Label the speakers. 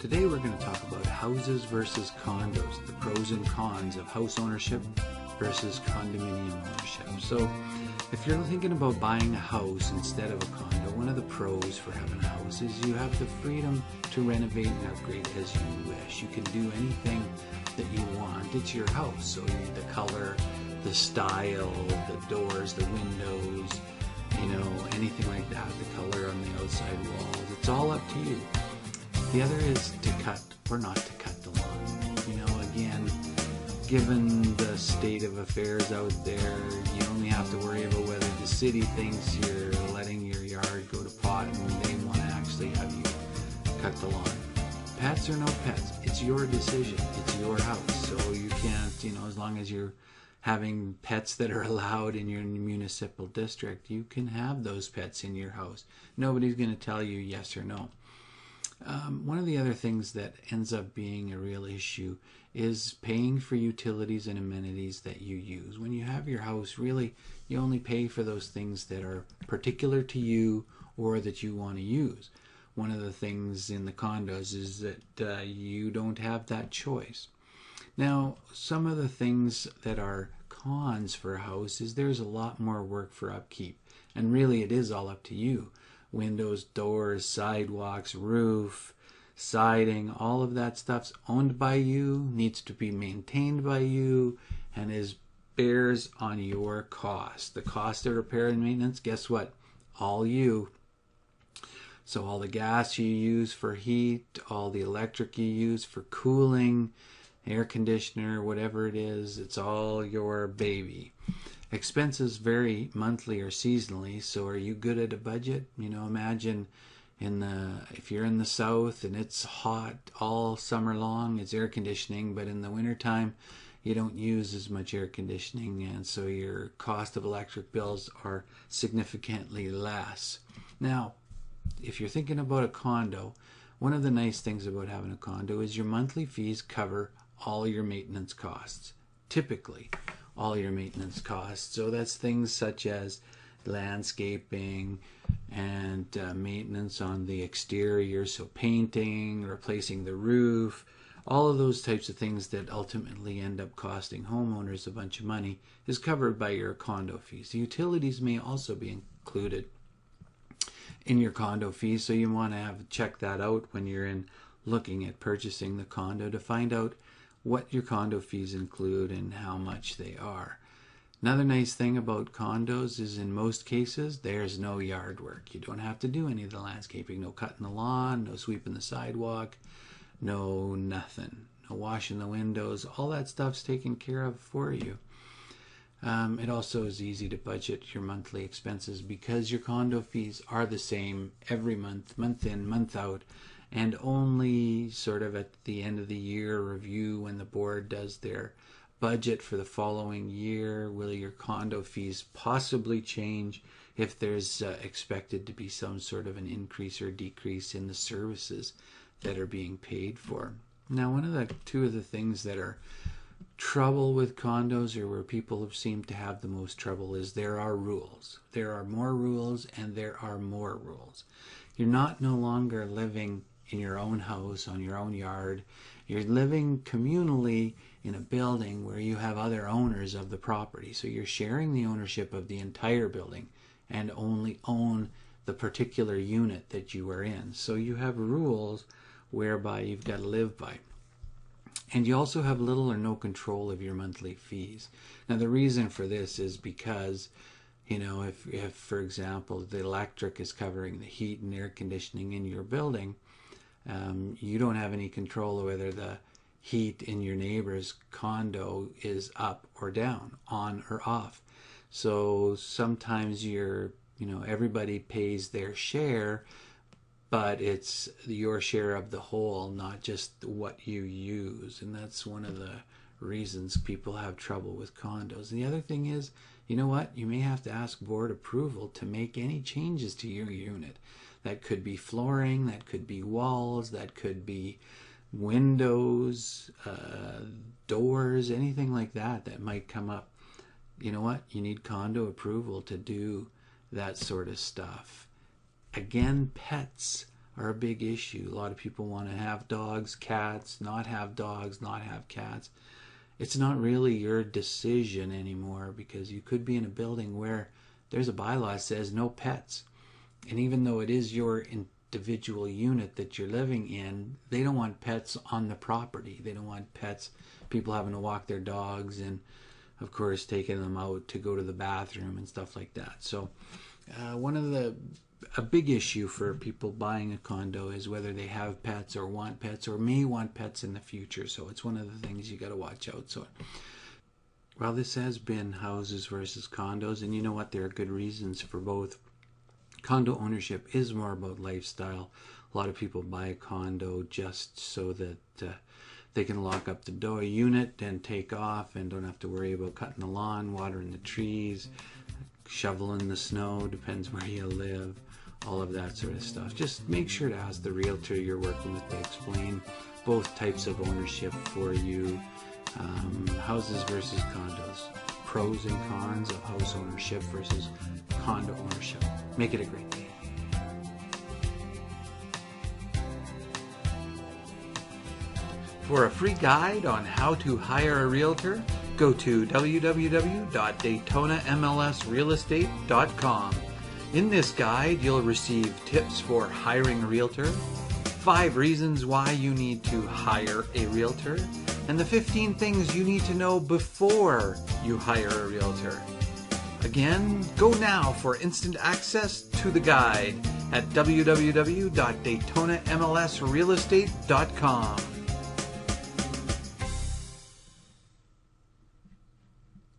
Speaker 1: Today we're going to talk about houses versus condos, the pros and cons of house ownership versus condominium ownership. So if you're thinking about buying a house instead of a condo, one of the pros for having a house is you have the freedom to renovate and upgrade as you wish. You can do anything that you want. It's your house, so you need the color, the style, the doors, the windows, anything like that, the color on the outside walls. It's all up to you. The other is to cut or not to cut the lawn. Again, given the state of affairs out there, you only have to worry about whether the city thinks you're letting your yard go to pot and they want to actually have you cut the lawn. Pets or no pets, it's your decision. It's your house. So you can't, as long as you're having pets that are allowed in your municipal district, you can have those pets in your house. Nobody's going to tell you yes or no. One of the other things that ends up being a real issue is paying for utilities and amenities that you use. When you have your house, really, you only pay for those things that are particular to you or that you want to use. One of the things in the condos is that you don't have that choice. Now, some of the things that are cons for a house is there's a lot more work for upkeep, and really it is all up to you. Windows, doors, sidewalks, roof, siding, all of that stuff's owned by you, needs to be maintained by you, and bears on your cost. The cost of repair and maintenance, guess what? All you. So all the gas you use for heat, all the electric you use for cooling, air conditioner, whatever it is, it's all your baby. Expenses vary monthly or seasonally, so are you good at a budget? Imagine if you're in the south and it's hot all summer long, it's air conditioning, but in the wintertime you don't use as much air conditioning, and so your cost of electric bills are significantly less. Now, if you're thinking about a condo, one of the nice things about having a condo is your monthly fees cover all your maintenance costs, typically all your maintenance costs. So that's things such as landscaping and maintenance on the exterior, so painting, replacing the roof, all of those types of things that ultimately end up costing homeowners a bunch of money is covered by your condo fees. The utilities may also be included in your condo fees, so you want to check that out when you're looking at purchasing the condo to find out what your condo fees include and how much they are. Another nice thing about condos is in most cases there's no yard work. You don't have to do any of the landscaping, no cutting the lawn, no sweeping the sidewalk, no nothing, no washing the windows. All that stuff's taken care of for you. It also is easy to budget your monthly expenses because your condo fees are the same every month, month in, month out, and only sort of at the end of the year review when the board does their budget for the following year will your condo fees possibly change if there's expected to be some sort of an increase or decrease in the services that are being paid for. Now, two of the things that are trouble with condos, or where people have seemed to have the most trouble, is there are rules. There are more rules and there are more rules. You're no longer living in your own house, on your own yard. You're living communally in a building where you have other owners of the property. So you're sharing the ownership of the entire building and only own the particular unit that you are in. So you have rules whereby you've got to live by. And you also have little or no control of your monthly fees. Now the reason for this is because if for example the electric is covering the heat and air conditioning in your building, you don't have any control of whether the heat in your neighbor's condo is up or down, on or off. So sometimes everybody pays their share, but it's your share of the whole, not just what you use. And that's one of the reasons people have trouble with condos. And the other thing is, you may have to ask board approval to make any changes to your unit. That could be flooring, that could be walls, that could be windows, doors, anything like that might come up. You need condo approval to do that sort of stuff. Again, pets are a big issue. A lot of people want to have dogs, cats, not have dogs, not have cats. It's not really your decision anymore, because you could be in a building where there's a bylaw that says no pets. And even though it is your individual unit that you're living in, they don't want pets on the property. They don't want pets, people having to walk their dogs, and of course taking them out to go to the bathroom and stuff like that. So a big issue for people buying a condo is whether they have pets or want pets or may want pets in the future. So it's one of the things you got to watch out. So, well, this has been houses versus condos, and you know what? There are good reasons for both. Condo ownership is more about lifestyle. A lot of people buy a condo just so that they can lock up the door unit and take off and don't have to worry about cutting the lawn, watering the trees, shoveling the snow, depends where you live, all of that sort of stuff. Just make sure to ask the realtor you're working with to explain both types of ownership for you. Houses versus condos, pros and cons of house ownership versus condo ownership. Make it a great day. For a free guide on how to hire a realtor, go to www.daytonamlsrealestate.com. In this guide, you'll receive tips for hiring a realtor, 5 reasons why you need to hire a realtor, and the 15 things you need to know before you hire a realtor. Again, go now for instant access to the guide at www.daytonamlsrealestate.com.